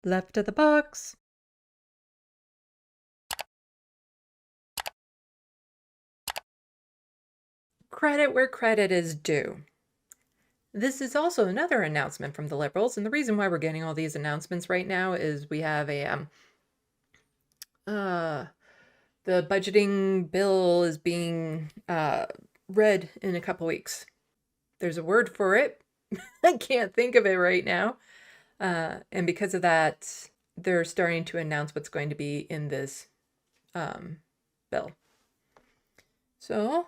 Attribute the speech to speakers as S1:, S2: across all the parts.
S1: Left of the box. Credit where credit is due. This is also another announcement from the Liberals, and the reason why we're getting all these announcements right now is we have the budgeting bill is being read in a couple weeks. There's a word for it. I can't think of it right now. And because of that, they're starting to announce what's going to be in this bill. So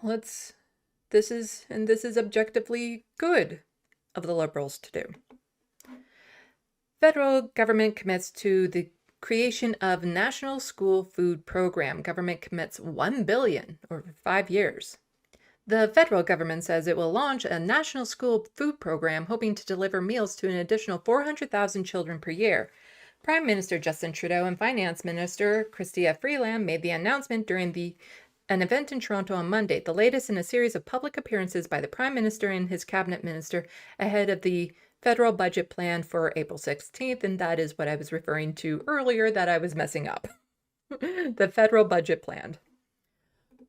S1: this is objectively good of the Liberals to do. Federal government commits to the creation of National School Food Program. Government commits $1 billion over 5 years. The federal government says it will launch a national school food program hoping to deliver meals to an additional 400,000 children per year. Prime Minister Justin Trudeau and Finance Minister Chrystia Freeland made the announcement during an event in Toronto on Monday, the latest in a series of public appearances by the Prime Minister and his cabinet minister ahead of the federal budget plan for April 16th, and that is what I was referring to earlier that I was messing up. The federal budget plan.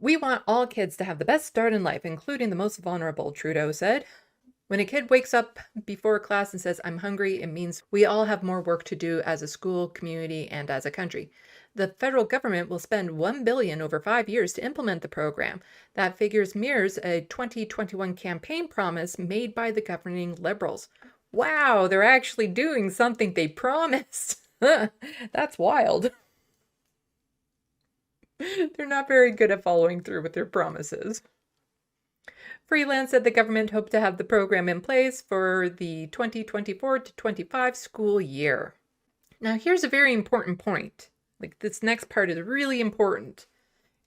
S1: We want all kids to have the best start in life, including the most vulnerable, Trudeau said. When a kid wakes up before class and says, "I'm hungry," it means we all have more work to do as a school, community, and as a country. The federal government will spend $1 billion over 5 years to implement the program. That figure mirrors a 2021 campaign promise made by the governing Liberals. Wow, they're actually doing something they promised. That's wild. They're not very good at following through with their promises. Freeland said the government hoped to have the program in place for the 2024 to 25 school year. Now, here's a very important point. Like, this next part is really important.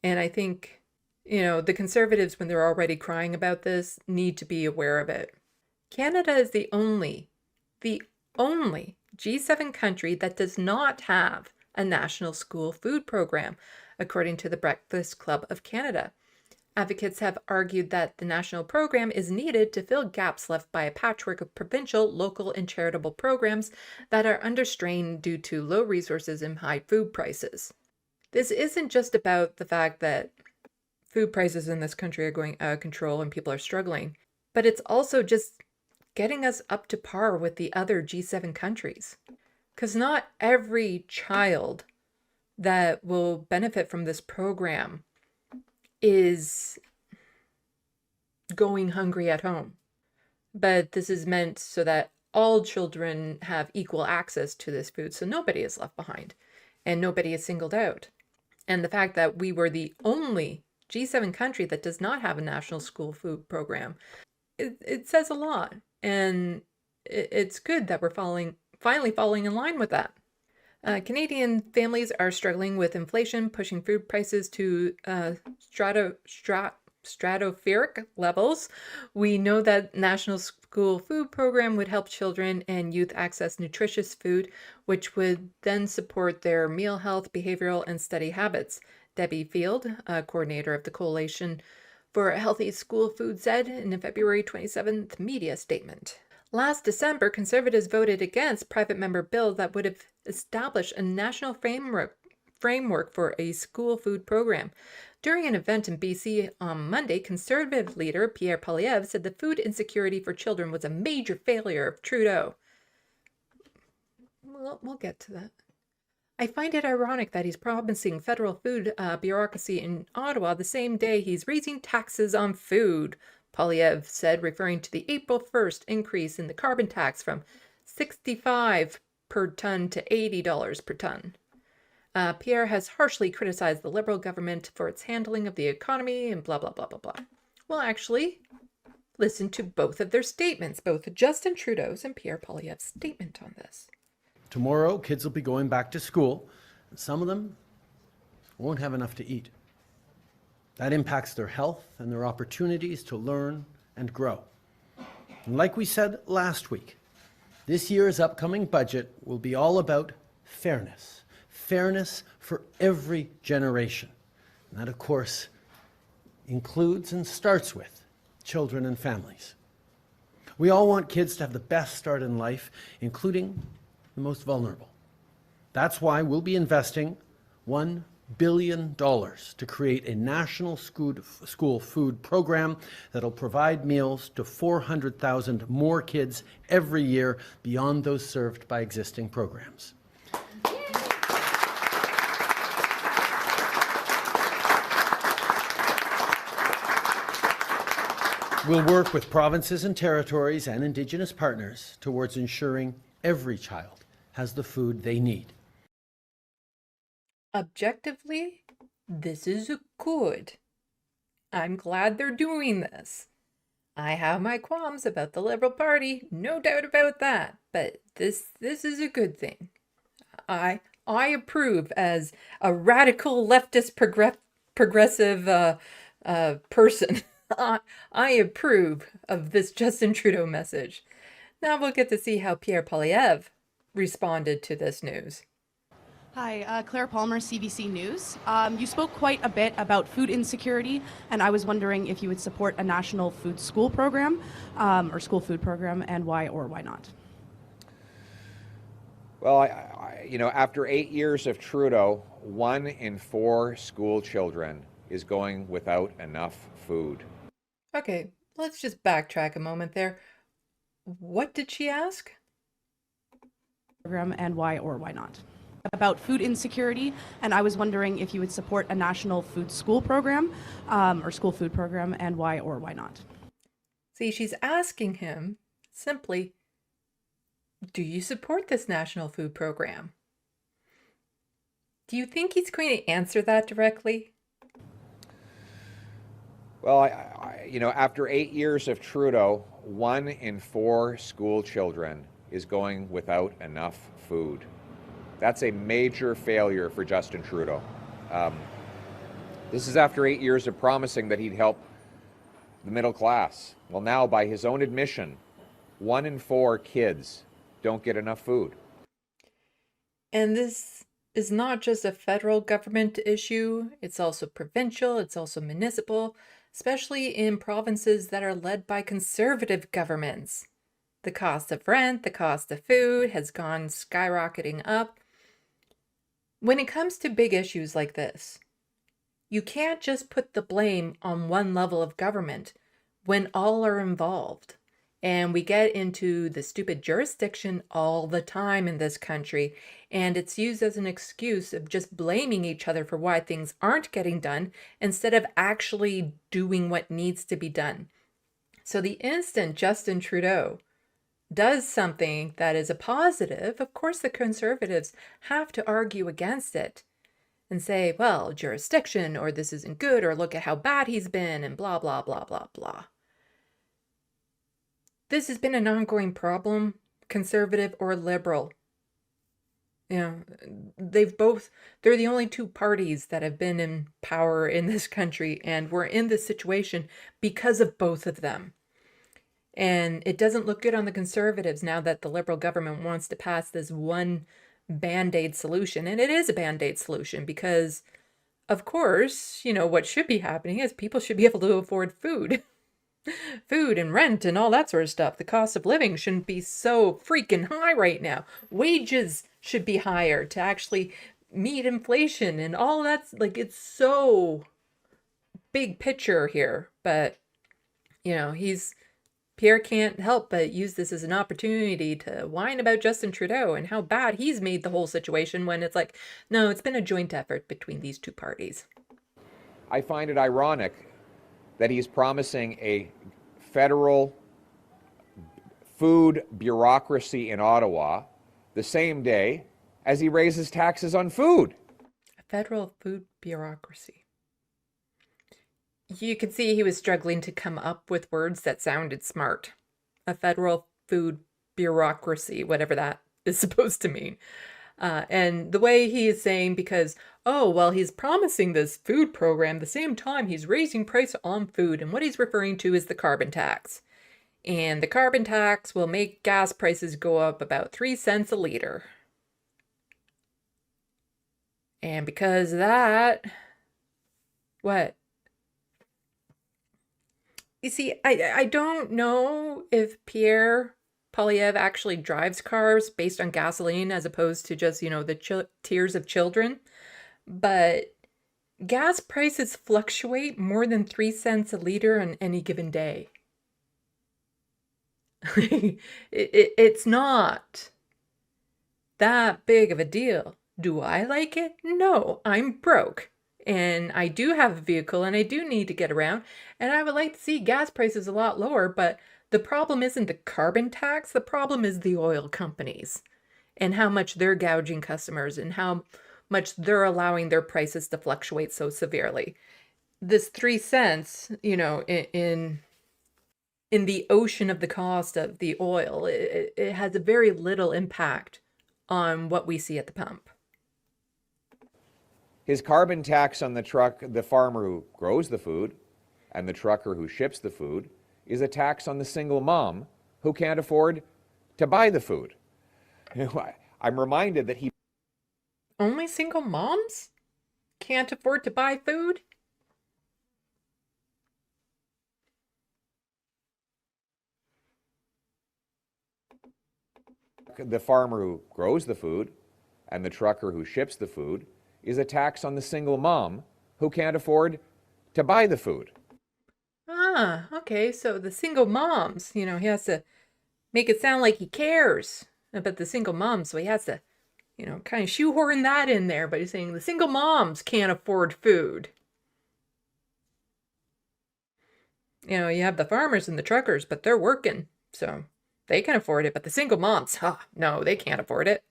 S1: And I think, the Conservatives, when they're already crying about this, need to be aware of it. Canada is the only G7 country that does not have a national school food program, according to the Breakfast Club of Canada. Advocates have argued that the national program is needed to fill gaps left by a patchwork of provincial, local, and charitable programs that are under strain due to low resources and high food prices. This isn't just about the fact that food prices in this country are going out of control and people are struggling, but it's also just getting us up to par with the other G7 countries. Because not every child that will benefit from this program is going hungry at home. But this is meant so that all children have equal access to this food, so nobody is left behind and nobody is singled out. And the fact that we were the only G7 country that does not have a national school food program, it says a lot. And it's good that we're finally falling in line with that. Canadian families are struggling with inflation, pushing food prices to stratospheric levels. We know that National School Food Program would help children and youth access nutritious food, which would then support their meal health, behavioral, and study habits. Debbie Field, coordinator of the Coalition for Healthy School Food, said in a February 27th media statement. Last December, Conservatives voted against private member bill that would have established a national framework for a school food program. During an event in BC on Monday, Conservative leader Pierre Poilievre said the food insecurity for children was a major failure of Trudeau. We'll get to that. I find it ironic that he's promising federal food bureaucracy in Ottawa the same day he's raising taxes on food, Poilievre said, referring to the April 1st increase in the carbon tax from $65 per ton to $80 per ton. Pierre has harshly criticized the Liberal government for its handling of the economy and blah, blah, blah, blah, blah. Well, actually, listen to both of their statements, both Justin Trudeau's and Pierre Poilievre's statement on this.
S2: Tomorrow, kids will be going back to school, and some of them won't have enough to eat. That impacts their health and their opportunities to learn and grow. And like we said last week, this year's upcoming budget will be all about fairness. Fairness for every generation. And that, of course, includes and starts with children and families. We all want kids to have the best start in life, including the most vulnerable. That's why we'll be investing $1 billion to create a national school food program that'll provide meals to 400,000 more kids every year beyond those served by existing programs. We'll work with provinces and territories and Indigenous partners towards ensuring every child has the food they need.
S1: Objectively, this is good. I'm glad they're doing this. I have my qualms about the Liberal Party, no doubt about that, but this is a good thing. I approve as a radical leftist progressive person. I approve of this Justin Trudeau message. Now we'll get to see how Pierre Poilievre responded to this news.
S3: Hi, Claire Palmer, CBC News. You spoke quite a bit about food insecurity, and I was wondering if you would support a national food school program or school food program, and why or why not.
S4: Well, after 8 years of Trudeau, 1 in 4 school children is going without enough food.
S1: Okay, let's just backtrack a moment there. What did she ask?
S3: Program, and why or why not. About food insecurity, and I was wondering if you would support a national food school program or school food program, and why or why not.
S1: See, she's asking him simply, do you support this national food program? Do you think he's going to answer that directly?
S4: Well, after 8 years of Trudeau, 1 in 4 school children is going without enough food. That's a major failure for Justin Trudeau. This is after 8 years of promising that he'd help the middle class. Well, now, by his own admission, 1 in 4 kids don't get enough food.
S1: And this is not just a federal government issue, it's also provincial, it's also municipal, especially in provinces that are led by conservative governments. The cost of rent, the cost of food has gone skyrocketing up. When it comes to big issues like this, you can't just put the blame on one level of government when all are involved. And we get into the stupid jurisdiction all the time in this country, and it's used as an excuse of just blaming each other for why things aren't getting done instead of actually doing what needs to be done. So the instant Justin Trudeau does something that is a positive, of course the Conservatives have to argue against it and say, well, jurisdiction, or this isn't good, or look at how bad he's been, and blah, blah, blah, blah, blah. This has been an ongoing problem, Conservative or Liberal. You know, they're the only two parties that have been in power in this country, and we're in this situation because of both of them. And it doesn't look good on the Conservatives now that the Liberal government wants to pass this one Band-Aid solution. And it is a Band-Aid solution because, of course, what should be happening is people should be able to afford food. Food and rent and all that sort of stuff. The cost of living shouldn't be so freaking high right now. Wages should be higher to actually meet inflation and all that's it's so big picture here. But, Pierre can't help but use this as an opportunity to whine about Justin Trudeau and how bad he's made the whole situation when it's like, no, it's been a joint effort between these two parties.
S4: I find it ironic that he's promising a federal food bureaucracy in Ottawa the same day as he raises taxes on food.
S1: A federal food bureaucracy. You could see he was struggling to come up with words that sounded smart. A federal food bureaucracy, whatever that is supposed to mean. And the way he is saying, because, he's promising this food program, the same time he's raising price on food. And what he's referring to is the carbon tax. And the carbon tax will make gas prices go up about 3 cents a liter. And because of that, what? You see, I don't know if Pierre Polyev actually drives cars based on gasoline as opposed to just, the tears of children. But gas prices fluctuate more than 3 cents a liter on any given day. It's not that big of a deal. Do I like it? No, I'm broke. And I do have a vehicle and I do need to get around. And I would like to see gas prices a lot lower, but the problem isn't the carbon tax. The problem is the oil companies and how much they're gouging customers and how much they're allowing their prices to fluctuate so severely. This 3 cents, in the ocean of the cost of the oil, it has a very little impact on what we see at the pump.
S4: His carbon tax on the truck, the farmer who grows the food, and the trucker who ships the food, is a tax on the single mom who can't afford to buy the food. I'm reminded that he...
S1: Only single moms can't afford to buy food?
S4: The farmer who grows the food and the trucker who ships the food is a tax on the single mom who can't afford to buy the food.
S1: Ah, okay, so the single moms, he has to make it sound like he cares about the single moms, so he has to, kind of shoehorn that in there, but he's saying the single moms can't afford food. You have the farmers and the truckers, but they're working, so they can afford it, but the single moms, no, they can't afford it.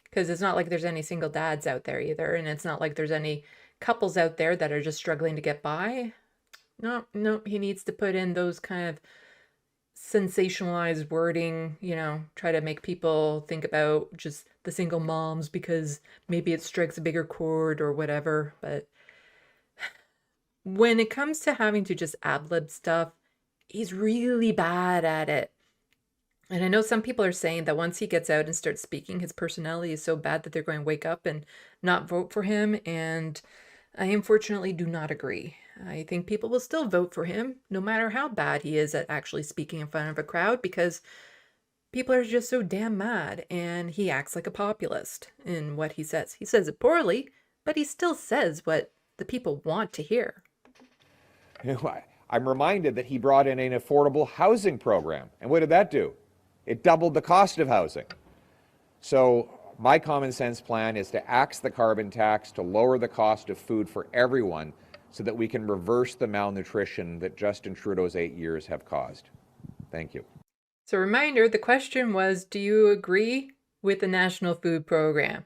S1: Because it's not like there's any single dads out there either, and it's not like there's any couples out there that are just struggling to get by. No, he needs to put in those kind of sensationalized wording, try to make people think about just the single moms because maybe it strikes a bigger chord or whatever. But when it comes to having to just ad-lib stuff, he's really bad at it. And I know some people are saying that once he gets out and starts speaking, his personality is so bad that they're going to wake up and not vote for him. And I unfortunately do not agree. I think people will still vote for him, no matter how bad he is at actually speaking in front of a crowd, because people are just so damn mad. And he acts like a populist in what he says. He says it poorly, but he still says what the people want to hear.
S4: I'm reminded that he brought in an affordable housing program. And what did that do? It doubled the cost of housing. So my common sense plan is to axe the carbon tax to lower the cost of food for everyone so that we can reverse the malnutrition that Justin Trudeau's 8 years have caused. Thank you.
S1: So reminder, the question was, do you agree with the National Food Program?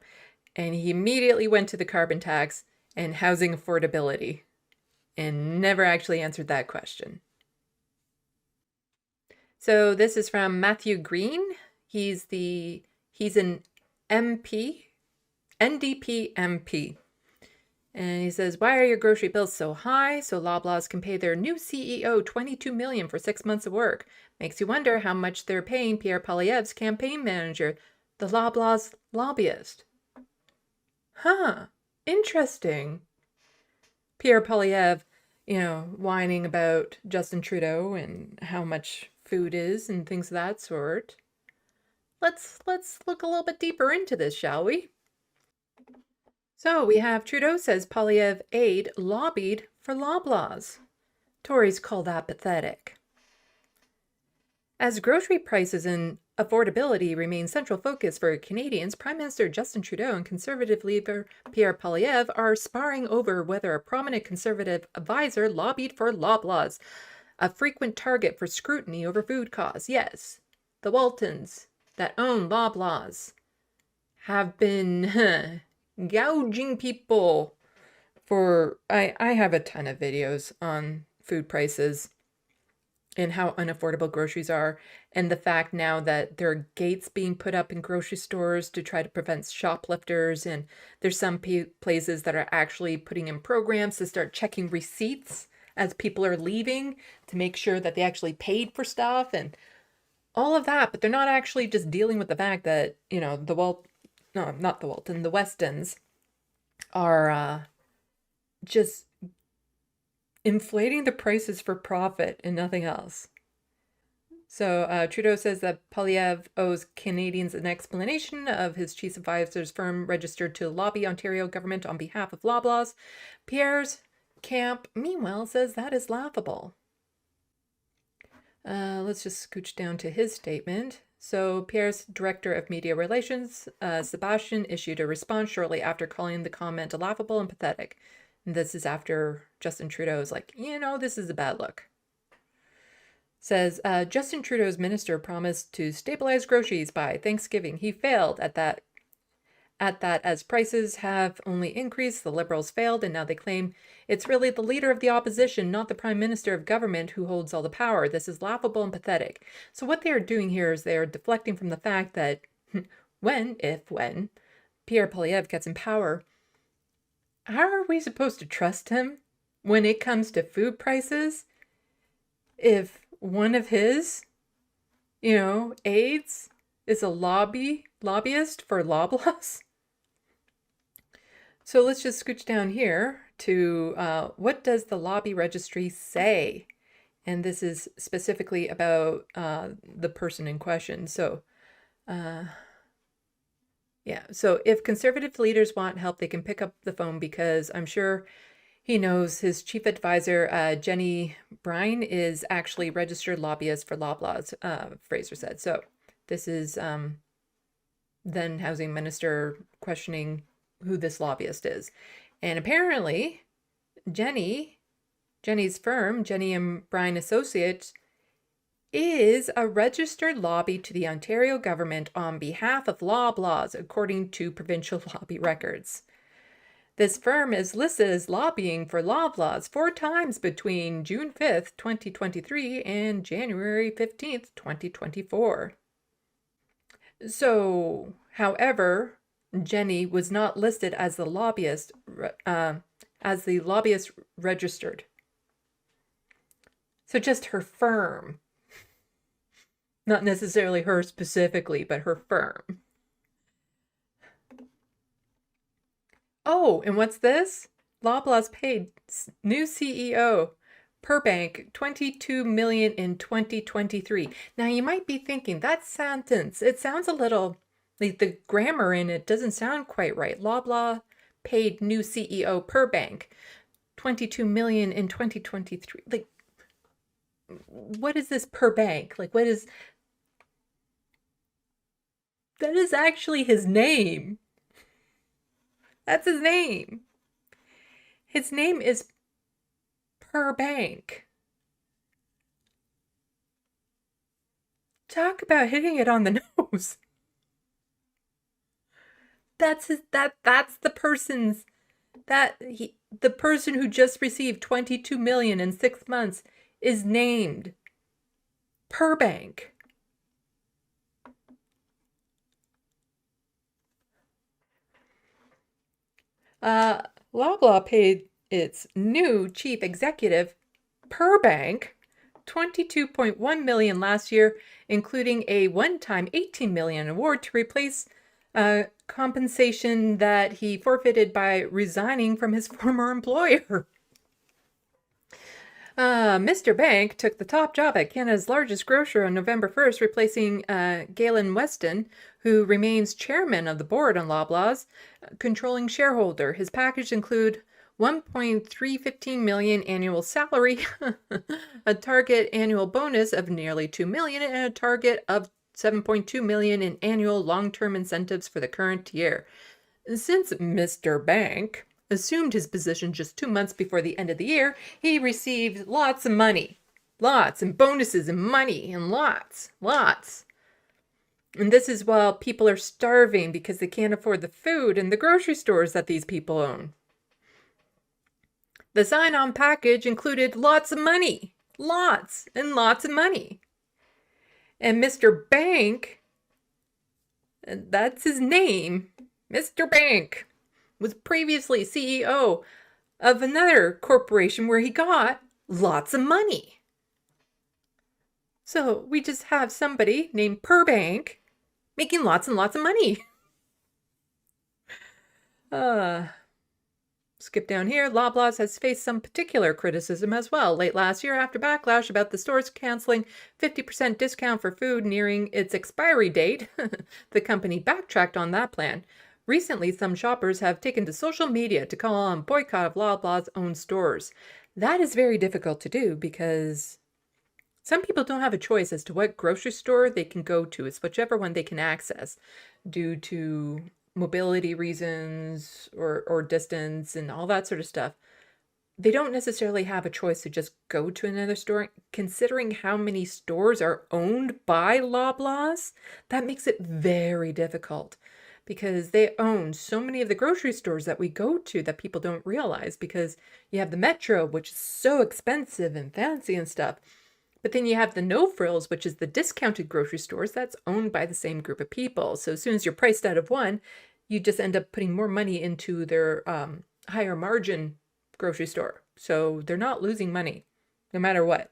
S1: And he immediately went to the carbon tax and housing affordability and never actually answered that question. So this is from Matthew Green. He's an MP, NDP MP. And he says, why are your grocery bills so high? So Loblaws can pay their new CEO $22 million for 6 months of work. Makes you wonder how much they're paying Pierre Poilievre's campaign manager, the Loblaws lobbyist. Interesting. Pierre Poilievre, whining about Justin Trudeau and how much food is and things of that sort. Let's look a little bit deeper into this, shall we? So we have Trudeau says Poilievre aide lobbied for Loblaws. Tories call that pathetic. As grocery prices and affordability remain central focus for Canadians, Prime Minister Justin Trudeau and Conservative leader Pierre Poilievre are sparring over whether a prominent Conservative advisor lobbied for Loblaws, a frequent target for scrutiny over food costs. Yes, the Waltons that own Loblaws have been gouging people for... I have a ton of videos on food prices and how unaffordable groceries are, and the fact now that there are gates being put up in grocery stores to try to prevent shoplifters, and there's some places that are actually putting in programs to start checking receipts as people are leaving to make sure that they actually paid for stuff and all of that, but they're not actually just dealing with the fact that, the Westons are just inflating the prices for profit and nothing else. So Trudeau says that Polyev owes Canadians an explanation of his chief advisor's firm registered to lobby Ontario government on behalf of Loblaws. Pierre's camp, meanwhile, says that is laughable. Let's just scooch down to his statement. So Pierre's director of media relations, Sebastian, issued a response shortly after calling the comment laughable and pathetic. And this is after Justin Trudeau is like, this is a bad look. Says, Justin Trudeau's minister promised to stabilize groceries by Thanksgiving. He failed at that as prices have only increased. The Liberals failed, and now they claim it's really the leader of the opposition, not the prime minister of government, who holds all the power. This is laughable and pathetic. So what they are doing here is they are deflecting from the fact that when Pierre Poilievre gets in power, how are we supposed to trust him when it comes to food prices if one of his, aides is a lobbyist for Loblaws? So let's just scooch down here to what does the lobby registry say? And this is specifically about the person in question. So, so if conservative leaders want help, they can pick up the phone, because I'm sure he knows his chief advisor, Jenny Brine, is actually registered lobbyist for Loblaws, Fraser said. So this is then Housing Minister questioning who this lobbyist is. And apparently Jenny's firm, Jenny and Brine Associates, is a registered lobby to the Ontario government on behalf of Loblaws, according to provincial lobby records. This firm is listed as lobbying for Loblaws 4 times between June 5th, 2023 and January 15th, 2024. So, however, Jenny was not listed as the lobbyist registered. So just her firm. Not necessarily her specifically, but her firm. Oh, and what's this? Loblaws paid new CEO Purbank $22 million in 2023. Now you might be thinking, that sentence, it sounds a little, like the grammar in it doesn't sound quite right. Loblaw paid new CEO Purbank $22 million in 2023. Like, what is this Purbank? Like, what is... That is actually his name. That's his name. His name is Purbank. Talk about hitting it on the nose. That's the person who just received $22 million in 6 months is named Purbank. Loblaw paid its new chief executive, Purbank, $22.1 million last year, including a one-time $18 million award to replace compensation that he forfeited by resigning from his former employer. Mr. Bank took the top job at Canada's largest grocer on November 1st, replacing Galen Weston, who remains chairman of the board on Loblaws, controlling shareholder. His package include $1.315 million annual salary, a target annual bonus of nearly $2 million, and a target of $7.2 million in annual long-term incentives for the current year. Since Mr. Bank assumed his position just 2 months before the end of the year, he received lots of money. Lots, and bonuses, and money, and lots. And this is while people are starving because they can't afford the food in the grocery stores that these people own. The sign-on package included lots of money. Lots and lots of money. And Mr. Bank, that's his name, Mr. Bank, was previously CEO of another corporation where he got lots of money. So we just have somebody named Purbank making lots and lots of money. skip down here. Loblaws has faced some particular criticism as well. Late last year, after backlash about the stores canceling 50% discount for food nearing its expiry date, the company backtracked on that plan. Recently, some shoppers have taken to social media to call on boycott of Loblaws' own stores. That is very difficult to do because some people don't have a choice as to what grocery store they can go to. It's whichever one they can access due to mobility reasons or distance and all that sort of stuff. They don't necessarily have a choice to just go to another store. Considering how many stores are owned by Loblaws, that makes it very difficult because they own so many of the grocery stores that we go to that people don't realize, because you have the Metro, which is so expensive and fancy and stuff. But then you have the No Frills, which is the discounted grocery stores that's owned by the same group of people. So as soon as you're priced out of one, you just end up putting more money into their higher margin grocery store. So they're not losing money, no matter what.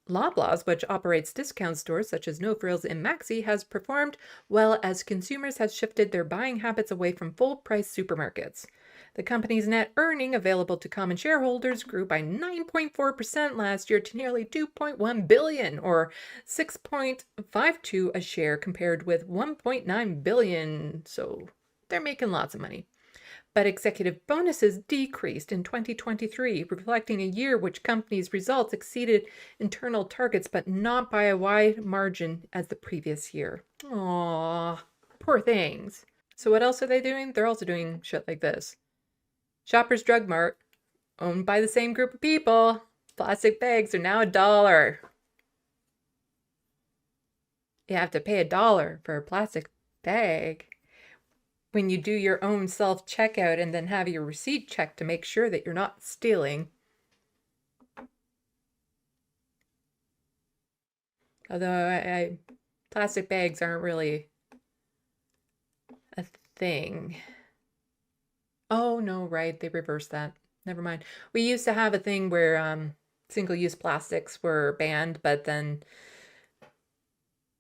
S1: Loblaws, which operates discount stores such as No Frills and Maxi, has performed well as consumers have shifted their buying habits away from full-price supermarkets. The company's net earning available to common shareholders grew by 9.4% last year to nearly $2.1 billion, or $6.52 a share, compared with $1.9 billion. So they're making lots of money. But executive bonuses decreased in 2023, reflecting a year which company's results exceeded internal targets, but not by a wide margin as the previous year. Aww, poor things. So what else are they doing? They're also doing shit like this. Shoppers Drug Mart, owned by the same group of people. Plastic bags are now $1. You have to pay $1 for a plastic bag when you do your own self-checkout and then have your receipt checked to make sure that you're not stealing. Although plastic bags aren't really a thing. Oh, no, right. They reversed that. Never mind. We used to have a thing where single-use plastics were banned, but then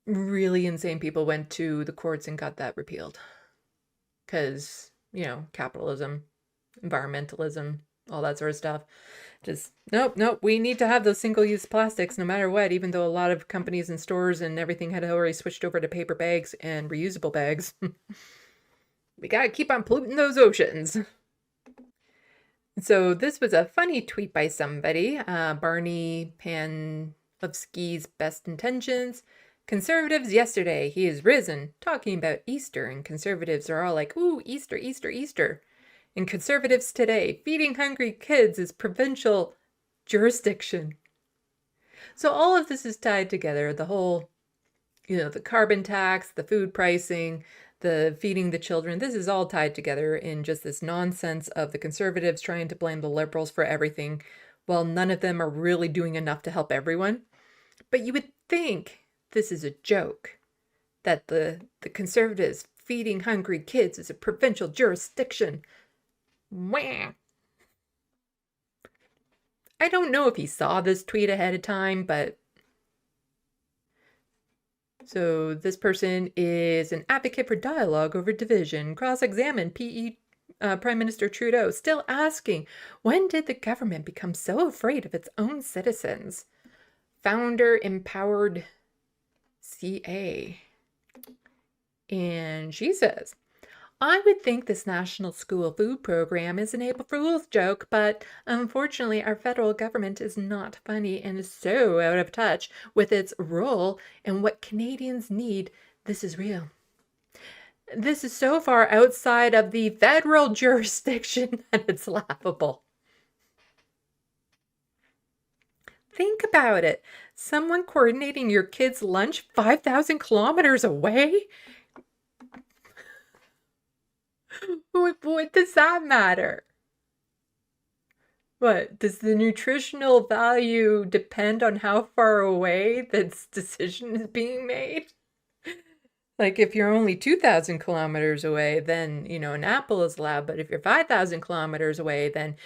S1: really insane people went to the courts and got that repealed. Because, capitalism, environmentalism, all that sort of stuff. Just, nope, we need to have those single-use plastics no matter what, even though a lot of companies and stores and everything had already switched over to paper bags and reusable bags. We gotta keep on polluting those oceans. So this was a funny tweet by somebody, Barney Panofsky's best intentions. Conservatives yesterday, he has risen, talking about Easter, and conservatives are all like, ooh, Easter, Easter, Easter. And conservatives today, feeding hungry kids is provincial jurisdiction. So all of this is tied together, the whole, the carbon tax, the food pricing, the feeding the children, this is all tied together in just this nonsense of the conservatives trying to blame the liberals for everything, while none of them are really doing enough to help everyone. But you would think this is a joke, that the conservatives feeding hungry kids is a provincial jurisdiction. Wah! I don't know if he saw this tweet ahead of time, but... So this person is an advocate for dialogue over division, cross-examined Prime Minister Trudeau, still asking, when did the government become so afraid of its own citizens? Founder Empowered CA. And she says, I would think this national school food program is an April Fool's joke, but unfortunately our federal government is not funny and is so out of touch with its role and what Canadians need. This is real. This is so far outside of the federal jurisdiction that it's laughable. Think about it. Someone coordinating your kid's lunch 5,000 kilometers away? What does that matter? What, does the nutritional value depend on how far away this decision is being made? Like if you're only 2,000 kilometers away, then, an apple is allowed. But if you're 5,000 kilometers away, then,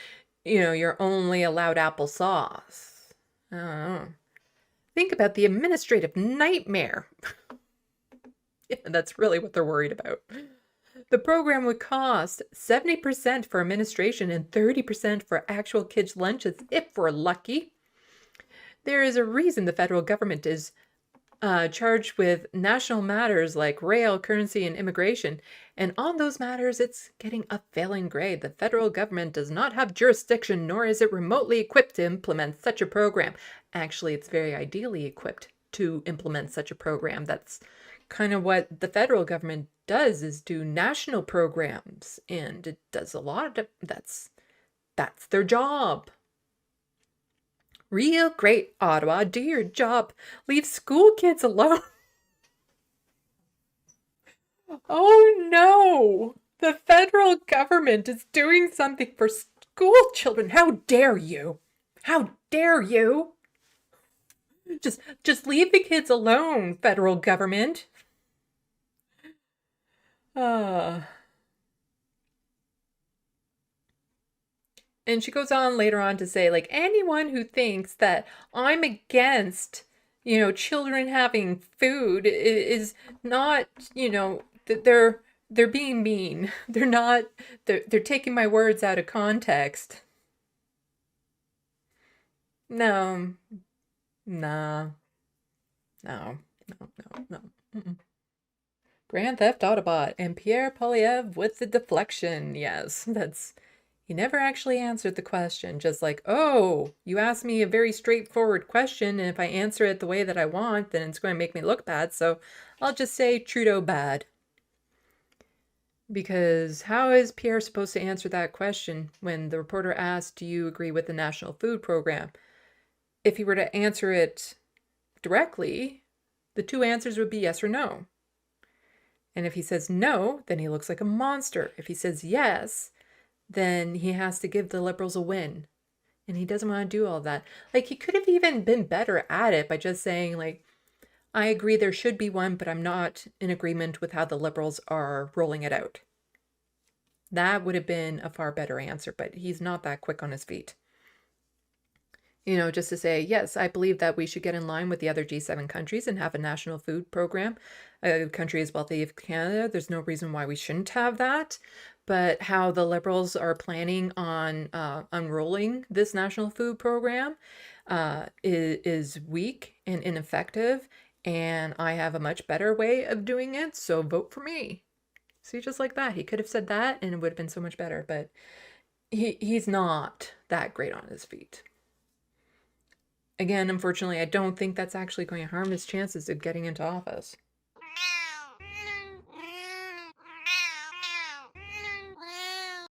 S1: you're only allowed applesauce. I don't know. Think about the administrative nightmare. Yeah, that's really what they're worried about. The program would cost 70% for administration and 30% for actual kids' lunches if we're lucky. There is a reason the federal government is charged with national matters like rail, currency, and immigration. And on those matters, it's getting a failing grade. The federal government does not have jurisdiction, nor is it remotely equipped to implement such a program. Actually, it's very ideally equipped to implement such a program. That's kind of what the federal government does, is do national programs, and it does a lot of that's their job. Real great, Ottawa. Do your job. Leave school kids alone. Oh no! The federal government is doing something for school children. How dare you? How dare you? Just leave the kids alone, federal government. And she goes on later on to say, like, anyone who thinks that I'm against, children having food is not, they're being mean. They're not, they're taking my words out of context. No, nah, no. Mm-mm. Grand Theft Autobot and Pierre Polyev with the deflection. Yes, he never actually answered the question. Just like, oh, you asked me a very straightforward question, and if I answer it the way that I want, then it's going to make me look bad, so I'll just say Trudeau bad. Because how is Pierre supposed to answer that question when the reporter asked, do you agree with the National Food Program? If he were to answer it directly, the two answers would be yes or no. And if he says no, then he looks like a monster. If he says yes, then he has to give the Liberals a win. And he doesn't want to do all that. Like, he could have even been better at it by just saying, like, I agree there should be one, but I'm not in agreement with how the Liberals are rolling it out. That would have been a far better answer, but he's not that quick on his feet. Just to say, yes, I believe that we should get in line with the other G7 countries and have a national food program. A country as wealthy as Canada, there's no reason why we shouldn't have that. But how the Liberals are planning on unrolling this national food program is weak and ineffective, and I have a much better way of doing it, so vote for me. See, just like that. He could have said that, and it would have been so much better, but he's not that great on his feet. Again, unfortunately, I don't think that's actually going to harm his chances of getting into office.